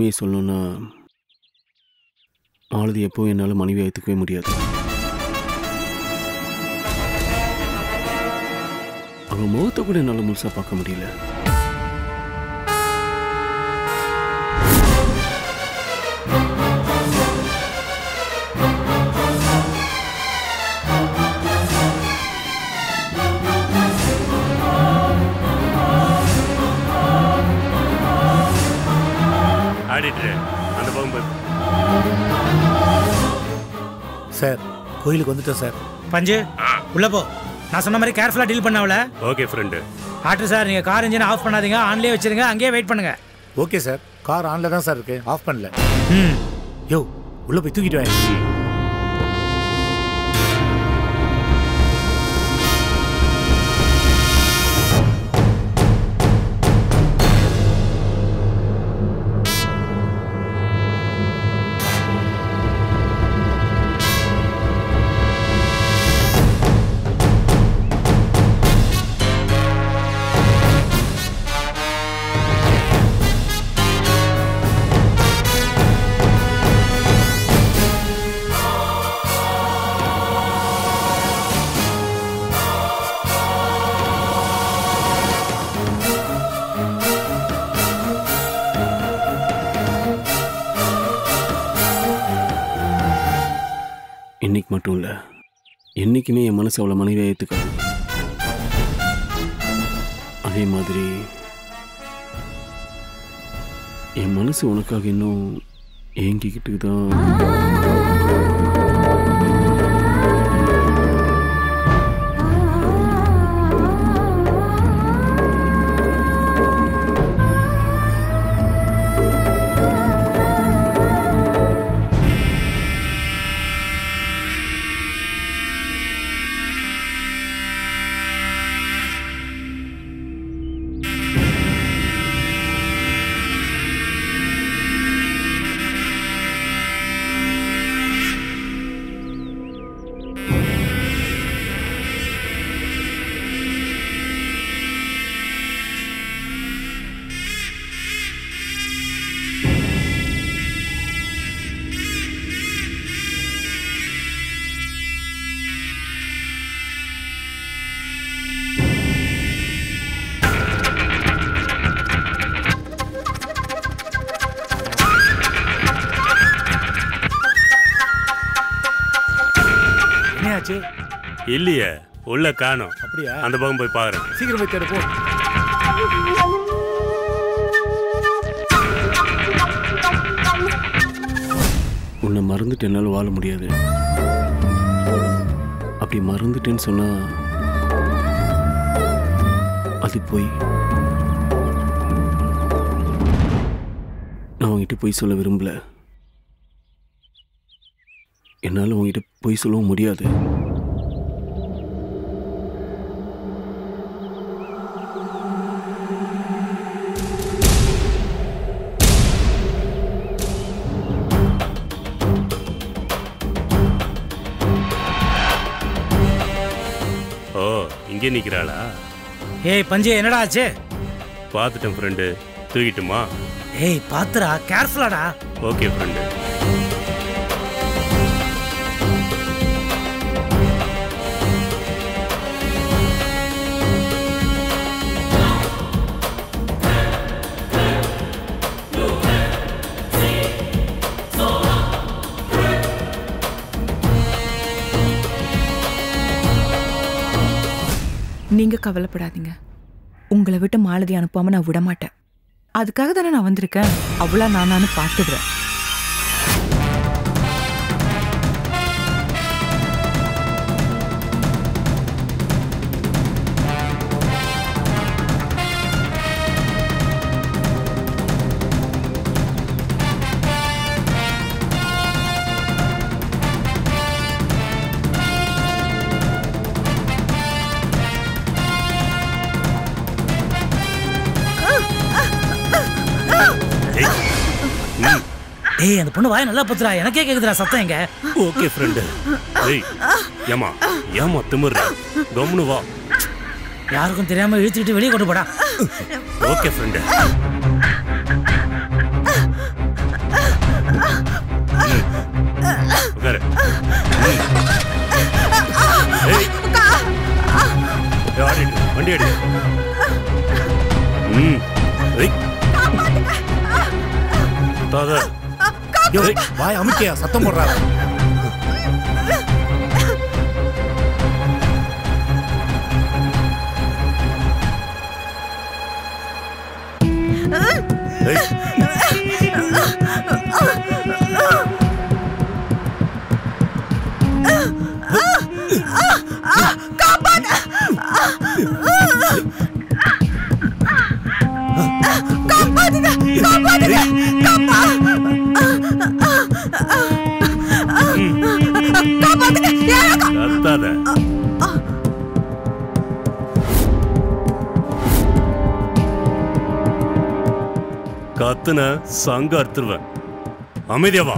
உண்மையை சொல்லணும்னா மாலதி எப்போ என்னால் மனைவி ஏற்றுக்கவே முடியாது. அவன் முகத்தை கூட என்னால் முழுசாக பார்க்க முடியல. அந்த பக்கம் சார் கோயிலுக்கு வந்துட்டோம் சார். பஞ்சு உள்ள போ. நான் சொன்ன மாதிரி கேர்ஃபுல்லாக டீல் பண்ணவல. Okay friend. ஆட்ரு சார், நீங்கள் கார் இன்ஜினை ஆஃப் பண்ணாதீங்க, ஆன்லேயே வச்சுருங்க, அங்கேயே வெயிட் பண்ணுங்க. Okay sir. கார் ஆன்ல தான் சார் இருக்கு, ஆஃப் பண்ணல. யோ உள்ள போய் தூக்கிட்டு வாங்க. இன்னைக்கு மட்டும் இல்லை, என்றைக்குமே என் மனசு அவளை மனைவியை ஏற்றுக்காது. அதே மாதிரி என் மனசு உனக்காக இன்னும் ஏங்கிக்கிட்டு தான். இல்லையே, உள்ள காணோம். அப்படியா? அந்த பக்கம் போய் பாக்குறேன். சீக்கிரம் போய் தேடு போ. உன்னை மறந்துட்டு என்னால் வாழ முடியாது. அப்படி மறந்துட்டேன்னு சொன்னா அது போய். நான் உங்ககிட்ட போய் சொல்ல விரும்பல. என்னால் உங்ககிட்ட போய் சொல்லவும் முடியாது. ஓ, இங்கே நிற்கிறாளா? ஏய் பஞ்சு, என்னடா ஆச்சு? பார்த்துட்டேன் ஃப்ரெண்டு. தூக்கிட்டுமா? ஏய் பாத்துடா, கேர்ஃபுல்லாடா. Okay friend. நீங்க கவலைப்படாதீங்க. உங்களை விட்டு மாலதி அனுப்பாம நான் விட மாட்டேன். அதுக்காக தானே நான் வந்திருக்கேன். அவ்வளோ நானு பார்த்துடுறேன். ஏய், அந்த பொண்ணு வாய நல்லா பத்துறா. எனக்கே கேக்குதுடா சத்தம். எங்க? Okay friend. ஏய் ஏமா ஏமா திமிர்ற? கம்னு வா. யாருக்கும் தெரியாம இழுத்துக்கிட்டு வெளியே கொண்டு போடா. Okay friend. தொடாத. யோ வாய் அமுக்கியா சத்தம் போடுறாங்க. கத்துன சங்க அறுத்துருவேன். அமைதியாவா.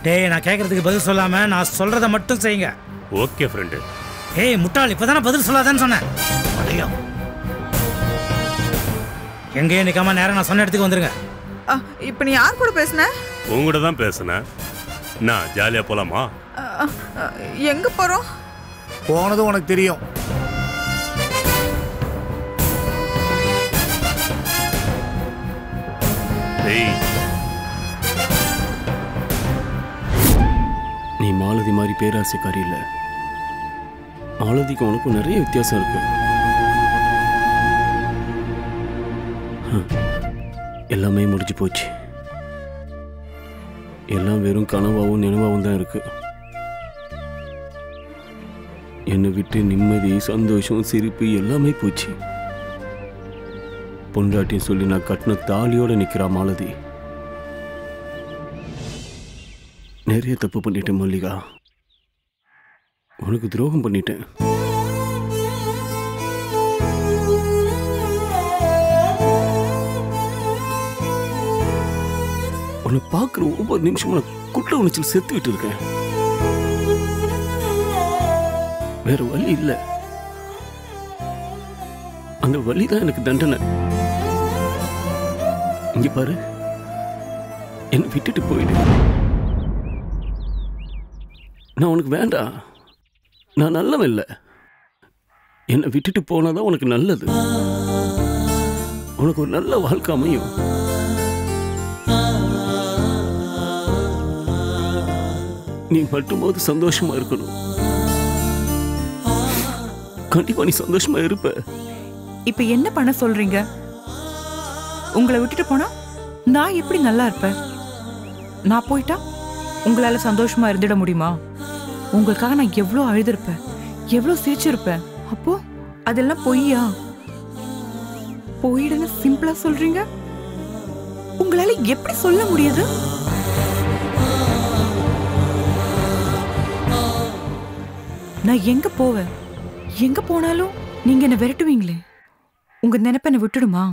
டேய் நான் கேட்கறதுக்கு பதில் சொல்லாம நான் சொல்றத மட்டும் செய்யுங்க. Okay friend. ஏய் முட்டாள் இப்பதானே பதில் சொல்லாதான்னு சொன்னேன். எங்கேயும் நிக்காம நேரம் நான் சொன்ன இடத்துக்கு வந்துருங்க. இப்ப நீ யார் கூட பேசுன? உங்ககிட்ட தான் பேசுனேன். நான் ஜாலியா போலாமா? எங்க போறோம்? போனதும் உனக்கு தெரியும். நீ மாலதி மாதிரி பேராசைக்காரி இல்லை. மாலதிக்கு உனக்கும் நிறைய வித்தியாசம் இருக்கு. எல்லாமே முடிஞ்சு போச்சு. எல்லாம் வெறும் கனவாகவும் நினைவாகவும் தான் இருக்கு. என்னை விட்டு நிம்மதி, சந்தோஷம், சிரிப்பு எல்லாமே போச்சு. பொண்டாட்டின்னு சொல்லி நான் கட்டின தாலியோட நிற்கிறா மாலதி. நிறைய தப்பு பண்ணிட்டேன் மல்லிகா. உனக்கு துரோகம் பண்ணிட்டேன். உன்னை பார்க்குற ஒவ்வொரு நிமிஷமும் நான் குற்ற உணர்ச்சியில் செத்துக்கிட்டு இருக்கேன். வேற வழி இல்லை. அந்த வழி தான் எனக்கு தண்டனை. இங்க பாரு, என்னை விட்டுட்டு போயிடு. நான் உனக்கு வேண்டாம். நான் நல்லவன் இல்லை. என்னை விட்டுட்டு போனாதான் உனக்கு நல்லது. உனக்கு ஒரு நல்ல வாழ்க்கை அமையும். நீ மட்டுமாவது சந்தோஷமா இருக்கணும். கண்டிப்பா நீ சந்தோஷமா இருப்ப. இப்ப என்ன பண்ண சொல்றீங்க? உங்களை விட்டுட்டு போனா நான் எப்படி நல்லா இருப்பேன்? நான் போயிட்டா உங்களால சந்தோஷமா இருந்துட முடியுமா? உங்களுக்காக நான் எவ்வளவு அழுதுருப்பேன், எவ்வளவு சிரிச்சிருப்பேன். அப்போ அதெல்லாம் பொய்யா? போயிடுன்னு சிம்பிளா சொல்றீங்க. உங்களால எப்படி சொல்ல முடியுது? நான் எங்க போவேன்? எங்க போனாலும் நீங்க என்ன விரட்டுவீங்களே. உங்க நினைப்ப என்ன விட்டுடுமா?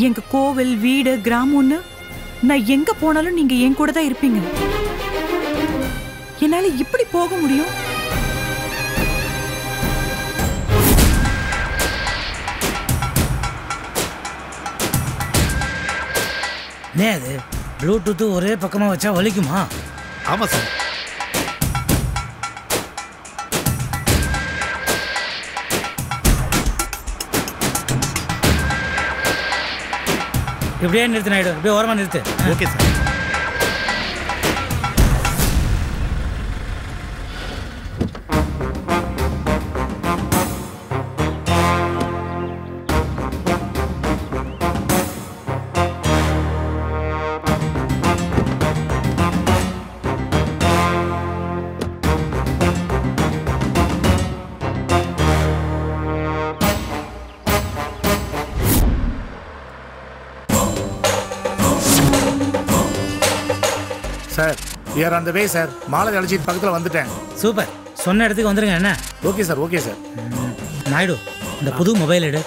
எங்க கோவில், வீடு, கிராமம்னு நான் எங்க போனாலும் நீங்க என் கூட தான் இருப்பீங்க. என்னால இப்படி போக முடியும்? அது ப்ளூடூத் ஒரே பக்கமா வச்சா வலிக்குமா? ஆமா சார். இப்படியே நிறுத்து நாயுடு, இப்படியே ஓரமா நிறுத்து. Okay sir. Sir, we are on the way sir. Malathi அழைச்சிட்டு பக்கத்தில் வந்துட்டேன். சூப்பர், சொன்ன இடத்துக்கு வந்துருங்க. என்ன? Okay sir, okay sir. Naidu, இந்த புது மொபைல் எடு.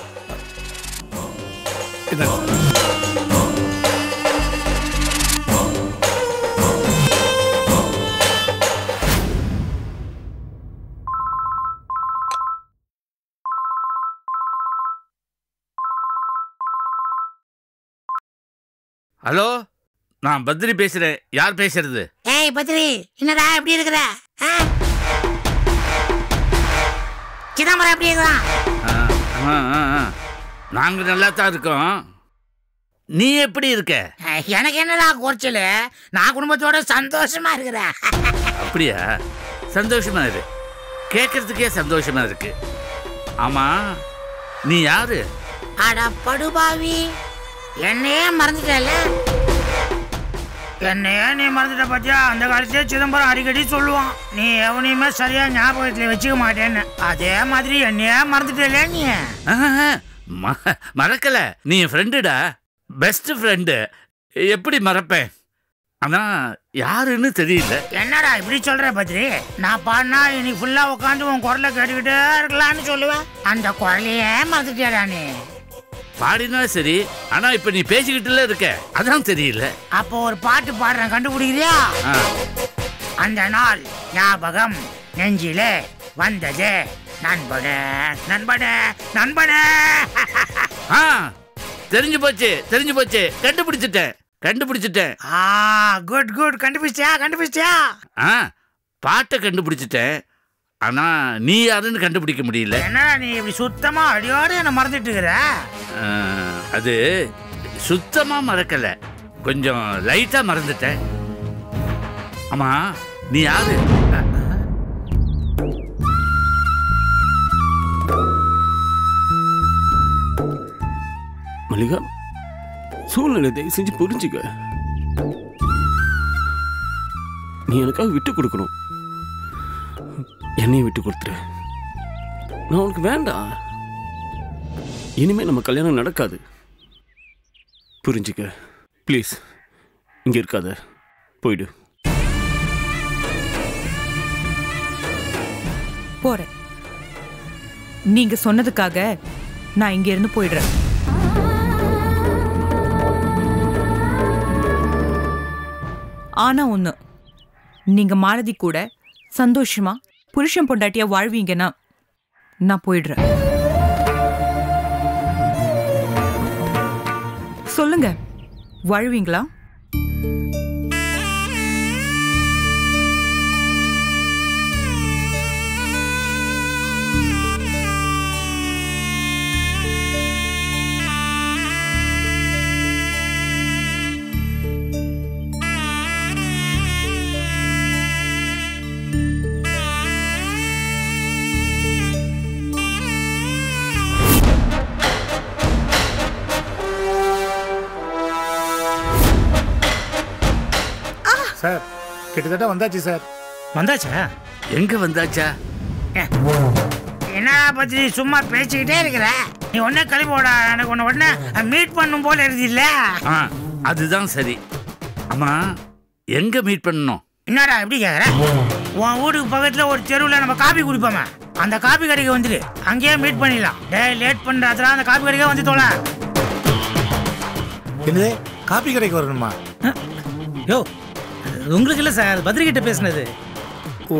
ஹலோ, நான் பத்ரி பேசுறேன். யார் பேசுறது? ஏய் பத்ரி, என்னடா எப்படி இருக்கிற? சிதம்பரம் எப்படி இருக்கான்? நாங்கள் நல்லா தான் இருக்கோம். நீ எப்படி இருக்க? எனக்கு என்னடா குறைச்சல், நான் குடும்பத்தோட சந்தோஷமா இருக்கிறேன். அப்படியா? சந்தோஷமா இரு, கேட்கறதுக்கே சந்தோஷமா இருக்கு. ஆமா, நீ யாரு? அட படுபாவி, என்னையே மறந்துட்டல. என்னையே நீ மறந்துட்ட பத்தியா? அந்த காலத்திலே சிதம்பரம் அடிக்கடி சொல்லுவான், நீ எவனையுமே சரியா ஞாபகத்தில் வச்சுக்க மாட்டேன்னு. அதே மாதிரி என்னையே மறந்துட்டல நீ. மறக்கல, நீ என் ஃப்ரெண்டுடா, பெஸ்ட் ஃப்ரெண்டு. எப்படி மறப்பேன்? ஆனா யாருன்னு தெரியல. என்னடா இப்படி சொல்ற பத்ரி? நான் பாடினா இன்னைக்கு ஃபுல்லா உட்காந்து உன் குரலை கேட்டுக்கிட்டே இருக்கலான்னு சொல்லுவேன். அந்த குரலையே மறந்துட்டியாடா நீ. பாடினா சரி, ஆனா இப்ப நீ பேசிக்கிட்டுல இருக்க, அதான் தெரியல. அப்போ ஒரு பாட்டு பாடுறேன், கண்டுபிடிக்கிறியா? அந்த நாள் ஞாபகம் நெஞ்சிலே வந்தது, நண்பனே நண்பனே நண்பனே. தெரிஞ்சு போச்சு, தெரிஞ்சு போச்சு, கண்டுபிடிச்சிட்டேன். குட் குட், கண்டுபிடிச்சியா? பாட்டை கண்டுபிடிச்சிட்டேன், ஆனா நீ யாருன்னு கண்டுபிடிக்க முடியல. என்னடா நீ இப்படி சுத்தமா அடியோடு என்ன மறந்துட்டு இருக்கிற? அது சுத்தமா மறக்கல, கொஞ்சம் லைட்டா மறந்துட்டேன். ஆமா, நீ யாரு? மல்லிகா, சூழ்நிலை தயவு செஞ்சு புரிஞ்சுக்க. நீ எனக்காக விட்டு கொடுக்கணும். என்னையும் விட்டு கொடுத்துரு. நான் உனக்கு வேண்டாம். இனிமே நம்ம கல்யாணம் நடக்காது. புரிஞ்சுக்க ப்ளீஸ். இங்க இருக்காத, போயிடு. போறேன். நீங்க சொன்னதுக்காக நான் இங்க இருந்து போயிடுறேன். ஆனா ஒண்ணு, நீங்க மாலதி கூட சந்தோஷமா புருஷன் பொண்டாட்டியா வாழ்வீங்கன்னா நான் போயிடுறேன். சொல்லுங்க, வாழ்வீங்களா? சார், கிட்டத்தட்ட வந்தாச்சு சார். வந்தாச்சா? எங்க வந்தாச்சா? என்ன பத்தி சும்மா பேசிக்கிட்டே இருக்கிற? நீ ஒன்னே கிளம்பிட, எனக்கு உடனே மீட் பண்ணும் போல இருக்குது இல்ல? அதுதான் சரி. ஆமா, எங்க மீட் பண்ணணும்? என்னடா எப்படி கேக்குற? உன் வீட்டுக்கு பக்கத்துல ஒரு தெருவுல நம்ம காபி குடிப்போமே, அந்த காபி கடைக்கு வந்துடு, அங்கேயே மீட் பண்ணிடலாம். டேய், லேட் பண்றதுல அந்த காபி கடைக்கே வந்து தோல. என்னது, காபி கடைக்கு வரணுமா? யோ, உங்களுக்கு இல்லை சார், பத்ரிகிட்ட பேசினது. ஓ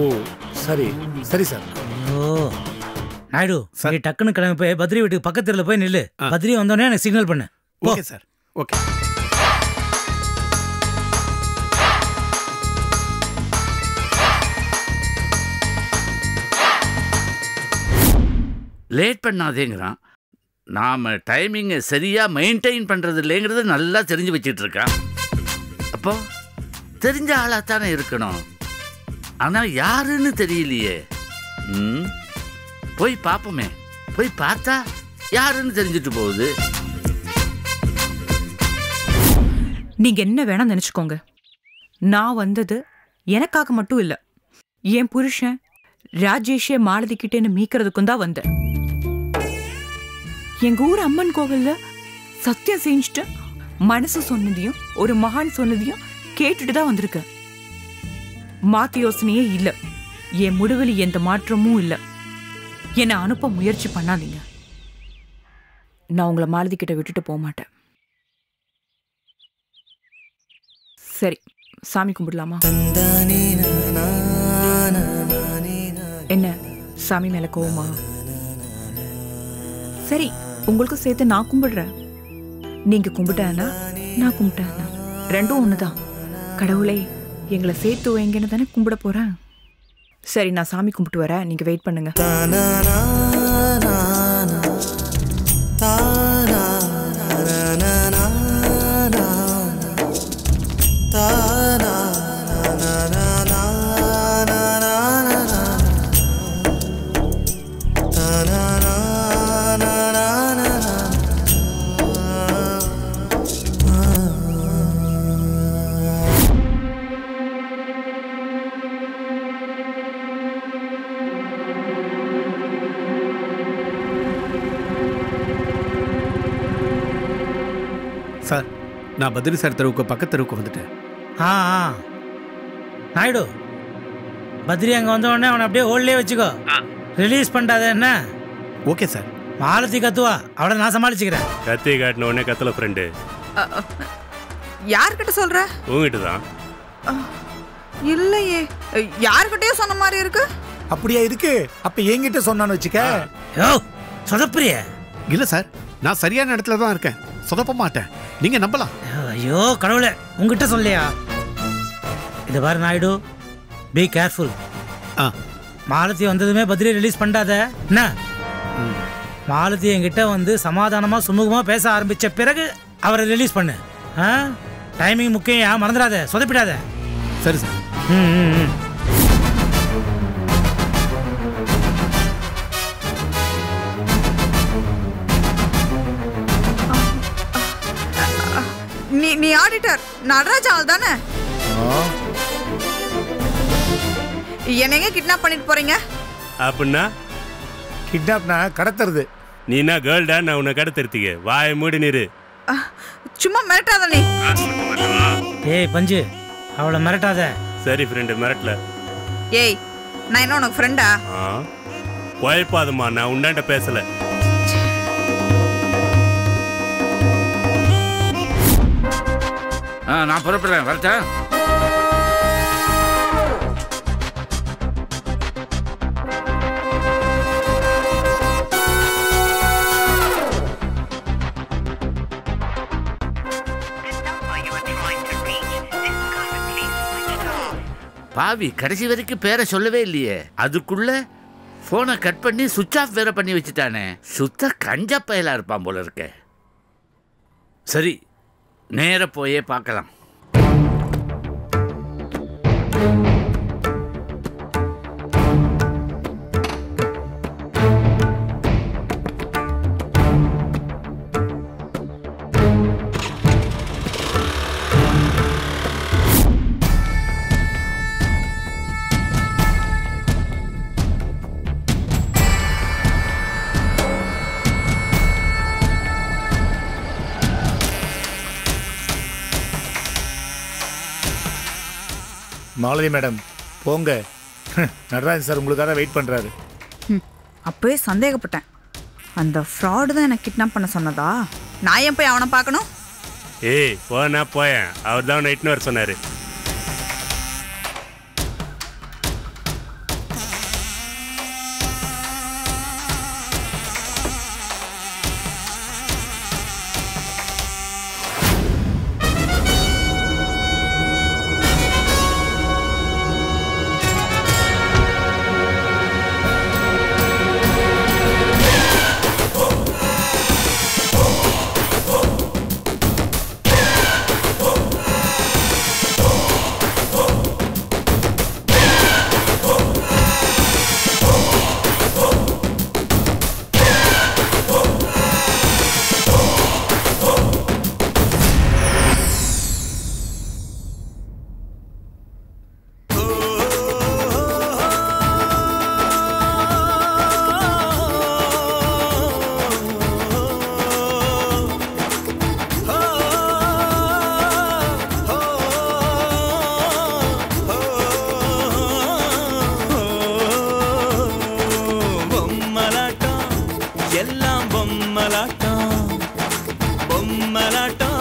சரி சரி சார். ஓ நாயுடு, நீ டக்குன்னு கிளம்பி போய் பத்ரி வீட்டுக்கு பக்கத்துல போய் நில்லு. பத்ரி வந்தோடனே எனக்கு சிக்னல் பண்ணு. Okay sir, okay. லேட் பண்ணாதேங்கிறான். நாம டைமிங்கை சரியா மெயின்டைன் பண்றது இல்லைங்கிறது நல்லா தெரிஞ்சு வச்சுட்டு இருக்கான். அப்போ தெரிஞ்ச ஆளாத்தானே இருக்கணும். ஆனா யாருன்னு தெரியலையே. போய் பார்ப்போமே. போய் பார்த்தா யாருன்னு தெரிஞ்சுட்டு போகுது. நீங்க என்ன வேணா நினைச்சுக்கோங்க. நான் வந்தது எனக்காக மட்டும் இல்ல, என் புருஷன் ராஜேஷே மாலதி கிட்டேன்னு மீக்கிறதுக்கும் தான் வந்தேன். எங்க ஊர் அம்மன் கோவில்ல சத்தியம் செஞ்சுட்டு மனசு சொன்னதையும் ஒரு மகான் சொன்னதையும் கேட்டுட்டு தான் வந்திருக்கேன். மாத்து யோசனையே இல்ல, என் முடிவில் எந்த மாற்றமும் இல்ல. என்னை அனுப்ப முயற்சி பண்ணாதீங்க. நான் உங்களை மாலதி கிட்ட விட்டுட்டு போக மாட்டேன். சரி, சாமி கும்பிடலாமா? என்ன சாமி மேல கோவமா? சரி, உங்களுக்கு சேர்த்து நான் கும்பிடுறேன். நீங்க கும்பிட்டானா நான் கும்பிட்டானா ரெண்டும் ஒண்ணுதான். கடவுளே, எங்களை சேர்த்து வைங்கன்னு தானே கும்பிட போறேன். சரி நான் சாமி கும்பிட்டு வரேன், நீங்க வெயிட் பண்ணுங்க. சார், நான் பத்ரி சார் தெருவுக்கு பக்கத்து தெருவுக்கு வந்துட்டேன். ஆ நாயுடு, பத்ரி அங்கே வந்த உடனே அவனை அப்படியே ஹோல்ட்லேயே வச்சுக்கோ, ரிலீஸ் பண்ணாத என்ன? Okay sir. மாலத்தி கத்துவா, அவளை நான் சமாளிச்சுக்கிறேன். கத்தி காட்டின உடனே கத்தல ஃப்ரெண்டு. யார்கிட்ட சொல்ற? உங்ககிட்ட தான். இல்லையே, யார்கிட்டயும் சொன்ன மாதிரி இருக்கு. அப்படியா இருக்கு? அப்ப என்கிட்ட சொன்னான்னு வச்சுக்க. யோ சொதப்பிரிய. இல்லை சார், நான் சரியான இடத்துல தான் இருக்கேன், சொதப்ப மாட்டேன், நீங்க நம்பலாம். ஐயோ கடவுளே, உங்ககிட்ட சொல்லியா? இது பாரு நாயுடு, பி கேர்ஃபுல். மாலத்தி வந்ததுமே பத்ரி ரிலீஸ் பண்ணாத என்ன? மாலத்தி என்கிட்ட வந்து சமாதானமா சுமூகமா பேச ஆரம்பிச்ச பிறகு அவரை ரிலீஸ் பண்ணு. டைமிங் முக்கியம், மறந்துடாத, சொதப்பிடாத. சரி சார். நீ ஆடிட்டர் நடராஜ் ஆள் தானே? என்னங்க கிட்னாப் பண்ணிட்டு போறீங்க? அப்படின்னா கிட்னாப்னா கடத்துறது. நீனா கேர்ள்டா, நான் உன்னை கடத்திருத்தீங்க. வாயை மூடி நிறு. சும்மா மிரட்டாத நீ. ஏய் பஞ்சு, அவளை மிரட்டாத. சரி ஃப்ரெண்டு, மிரட்டல. ஏய், நான் என்ன உனக்கு ஃப்ரெண்டா? குழப்பாதம்மா, நான் உண்டாண்ட பேசல. நான் புறப்படுறேன், வரட்டா? பாவி கடைசி வரைக்கும் பேரை சொல்லவே இல்லையே, அதுக்குள்ள போனை கட் பண்ணி சுவிட்ச் ஆஃப் வேற பண்ணி வச்சுட்டானே. சுத்த கஞ்சா பயலா இருப்பான் போல இருக்க. சரி, நேர போயே பார்க்கலாம். மாலதி மேடம் போங்க, நடராஜன் சார் உங்களுக்காக வெயிட் பண்றாரு. அப்பவே சந்தேகப்பட்டேன், அந்த ஃப்ராடு தான் எனக்கு கிட்னாப் பண்ண சொன்னதா? நான் ஏன் போய் அவனை பார்க்கணும்? ஏய் போனா போயேன், அவர் தான் நைட்னு வர சொன்னாரு. பொம்மலாட்டம்